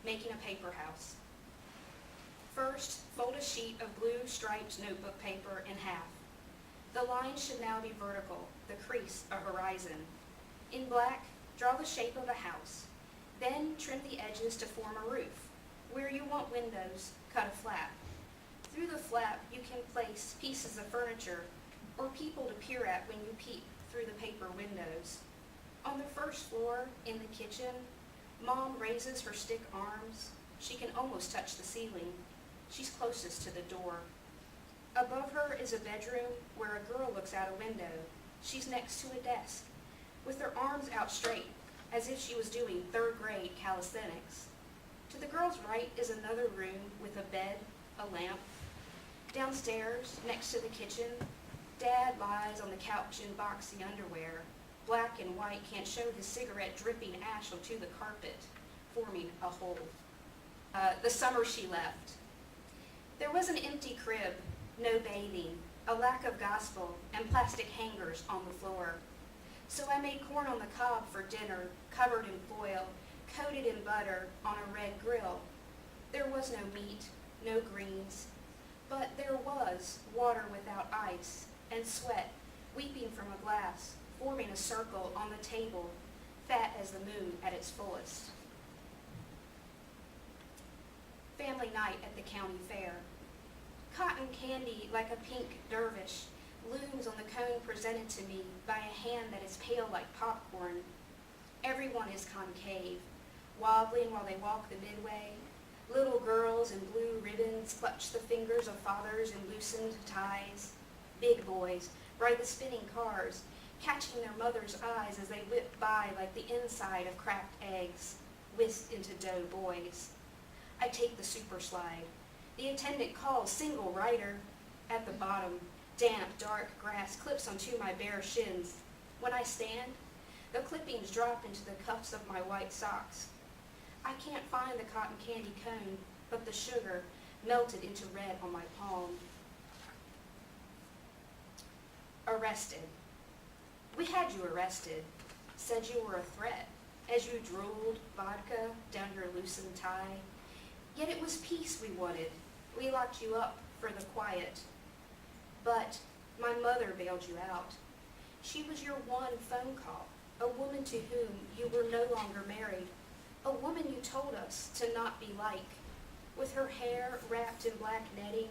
making a paper house. First, fold a sheet of blue striped notebook paper in half. The line should now be vertical, the crease a horizon. In black, draw the shape of a house. Then trim the edges to form a roof. Where you want windows, cut a flap. Through the flap, you can place pieces of furniture or people to peer at when you peep through the paper windows. On the first floor, in the kitchen, Mom raises her stick arms. She can almost touch the ceiling. She's closest to the door. Above her is a bedroom where a girl looks out a window. She's next to a desk, with her arms out straight, as if she was doing third-grade calisthenics. To the girl's right is another room with a bed, a lamp. Downstairs, next to the kitchen, Dad lies on the couch in boxy underwear. Black and white can't show his cigarette dripping ash onto the carpet, forming a hole. The summer she left. There was an empty crib, no bathing, a lack of gospel, and plastic hangers on the floor. So I made corn on the cob for dinner, covered in foil, coated in butter on a red grill. There was no meat, no greens, but there was water without ice, and sweat weeping from a glass, forming a circle on the table, fat as the moon at its fullest. Family night at the county fair. Cotton candy like a pink dervish looms on the cone presented to me by a hand that is pale like popcorn. Everyone is concave, wobbling while they walk the midway. Little girls in blue ribbons clutch the fingers of fathers in loosened ties. Big boys ride the spinning cars, catching their mother's eyes as they whip by like the inside of cracked eggs, whisked into dough boys. I take the super slide. The attendant calls single rider. At the bottom, damp, dark grass clips onto my bare shins. When I stand, the clippings drop into the cuffs of my white socks. I can't find the cotton candy cone, but the sugar melted into red on my palm. Arrested. We had you arrested, said you were a threat, as you drooled vodka down your loosened tie. Yet it was peace we wanted. We locked you up for the quiet. But my mother bailed you out. She was your one phone call, a woman to whom you were no longer married, a woman you told us to not be like, with her hair wrapped in black netting,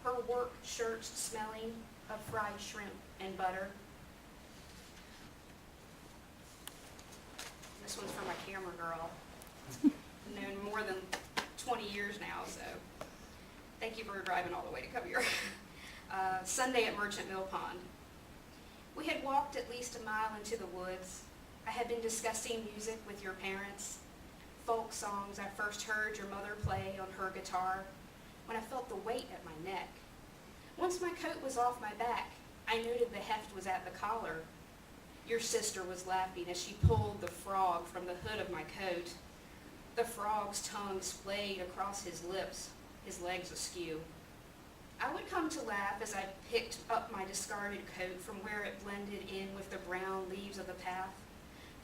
her work shirt smelling of fried shrimp and butter. This one's for my camera girl. I've known more than 20 years now, so thank you for driving all the way to come here. Sunday at Merchant Mill Pond. We had walked at least a mile into the woods. I had been discussing music with your parents, folk songs I first heard your mother play on her guitar, when I felt the weight at my neck. Once my coat was off my back, I noted the heft was at the collar. Your sister was laughing as she pulled the frog from the hood of my coat. The frog's tongue splayed across his lips, his legs askew. I would come to laugh as I picked up my discarded coat from where it blended in with the brown leaves of the path.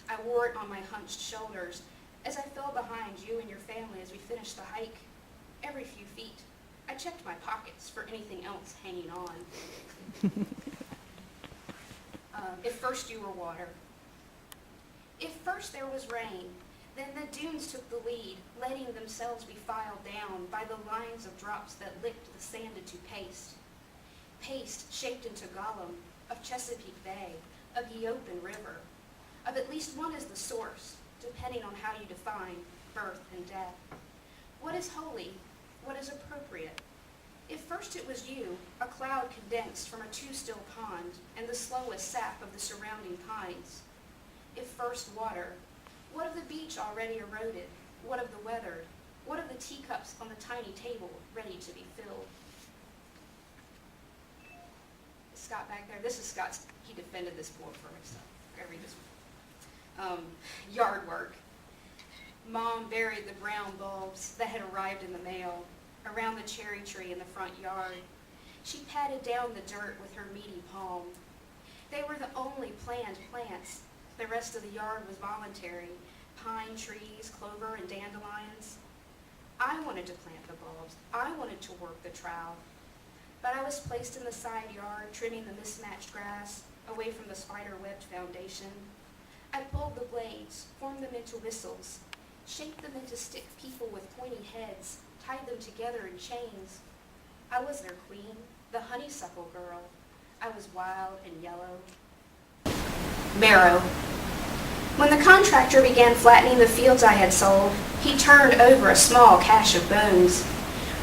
I wore it on my hunched shoulders as I fell behind you and your family as we finished the hike. Every few feet, I checked my pockets for anything else hanging on. If first you were water. If first there was rain, then the dunes took the lead, letting themselves be filed down by the lines of drops that licked the sand into paste. Paste shaped into Gollum, of Chesapeake Bay, of the open river, of at least one as the source, depending on how you define birth and death. What is holy? What is appropriate? If first it was you, a cloud condensed from a too-still pond and the slowest sap of the surrounding pines. If first water, what of the beach already eroded? What of the weathered? What of the teacups on the tiny table ready to be filled? Scott back there, this is Scott's, he defended this poem for me, so I gotta read this one. Yard work. Mom buried the brown bulbs that had arrived in the mail around the cherry tree in the front yard. She patted down the dirt with her meaty palm. They were the only planned plants. The rest of the yard was voluntary. Pine trees, clover, and dandelions. I wanted to plant the bulbs. I wanted to work the trowel. But I was placed in the side yard, trimming the mismatched grass, away from the spider-webbed foundation. I pulled the blades, formed them into whistles, shaped them into stick people with pointy heads, tied them together in chains. I was their queen, the honeysuckle girl. I was wild and yellow. Marrow. When the contractor began flattening the fields I had sold, he turned over a small cache of bones.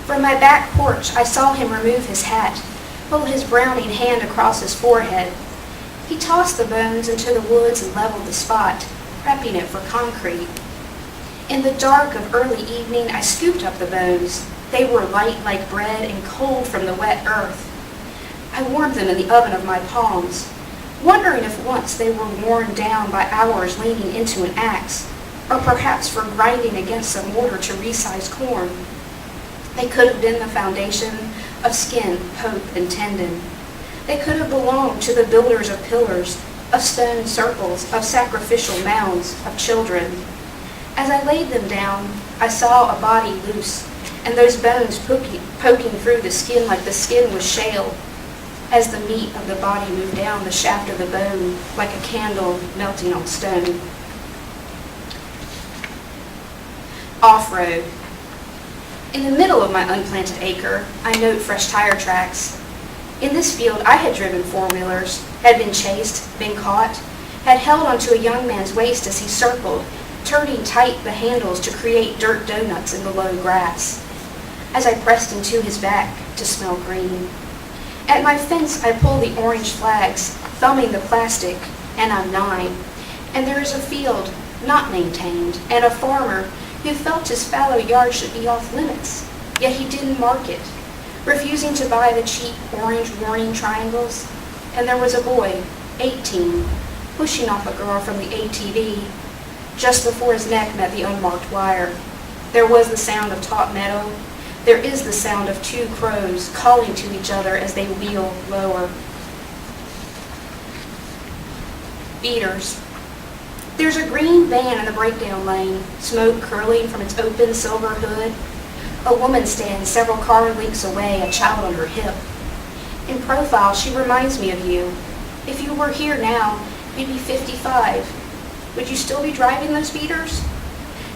From my back porch, I saw him remove his hat, pull his browning hand across his forehead. He tossed the bones into the woods and leveled the spot, prepping it for concrete. In the dark of early evening, I scooped up the bones. They were light like bread and cold from the wet earth. I warmed them in the oven of my palms, wondering if once they were worn down by hours leaning into an axe, or perhaps for grinding against some mortar to resize corn. They could have been the foundation of skin, hope, and tendon. They could have belonged to the builders of pillars, of stone circles, of sacrificial mounds, of children. As I laid them down, I saw a body loose, and those bones poking through the skin like the skin was shale, as the meat of the body moved down the shaft of the bone like a candle melting on stone. Off-road. In the middle of my unplanted acre, I note fresh tire tracks. In this field, I had driven four-wheelers, had been chased, been caught, had held onto a young man's waist as he circled, turning tight the handles to create dirt donuts in the low grass, as I pressed into his back to smell green. At my fence, I pull the orange flags, thumbing the plastic, and I'm 9. And there is a field not maintained, and a farmer who felt his fallow yard should be off limits, yet he didn't mark it, refusing to buy the cheap orange warning triangles. And there was a boy, 18, pushing off a girl from the ATV, just before his neck met the unmarked wire. There was the sound of taut metal. There is the sound of 2 crows calling to each other as they wheel lower. Beaters. There's a green van in the breakdown lane, smoke curling from its open silver hood. A woman stands several car lengths away, a child on her hip. In profile, she reminds me of you. If you were here now, you'd be 55. Would you still be driving those beaters?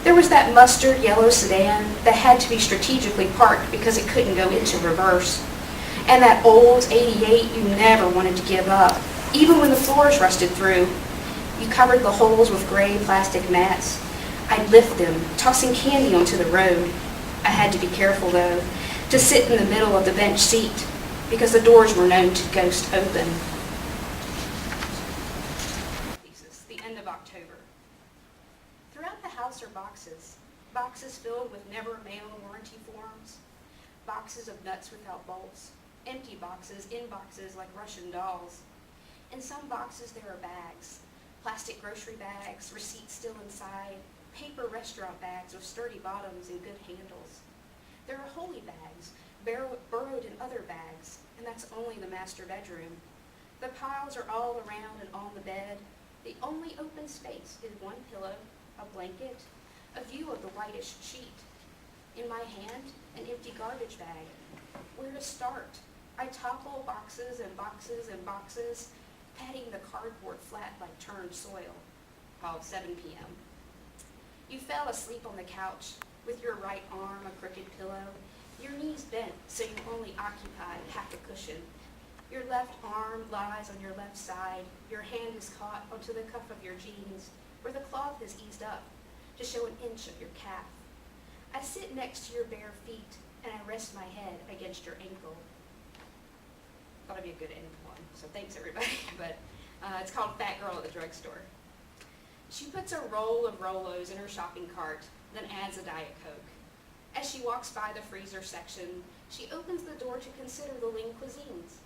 There was that mustard yellow sedan that had to be strategically parked because it couldn't go into reverse. And that old 88 you never wanted to give up, even when the floors rusted through. You covered the holes with gray plastic mats. I'd lift them, tossing candy onto the road. I had to be careful, though, to sit in the middle of the bench seat because the doors were known to ghost open. The end of October. Throughout the house are boxes. Boxes filled with never mailed warranty forms. Boxes of nuts without bolts. Empty boxes in boxes like Russian dolls. In some boxes there are bags. Plastic grocery bags, receipts still inside. Paper restaurant bags with sturdy bottoms and good handles. There are holy bags, burrowed in other bags, and that's only the master bedroom. The piles are all around and on the bed. The only open space is one pillow, a blanket, a view of the whitish sheet. In my hand, an empty garbage bag. Where to start? I topple boxes and boxes and boxes, patting the cardboard flat like turned soil. 7 p.m. You fell asleep on the couch with your right arm a crooked pillow, your knees bent so you only occupy half a cushion. Your left arm lies on your left side. Your hand is caught onto the cuff of your jeans where the cloth is eased up to show an inch of your calf. I sit next to your bare feet and I rest my head against your ankle. Thought it'd be a good end one, so thanks everybody. But it's called Fat Girl at the Drugstore. She puts a roll of Rolos in her shopping cart, then adds a Diet Coke. As she walks by the freezer section, she opens the door to consider the lean cuisines.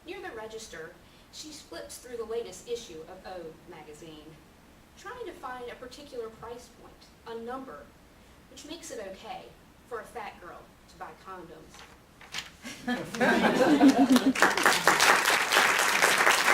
Near the register, she flips through the latest issue of O magazine, trying to find a particular price point, a number, which makes it okay for a fat girl to buy condoms.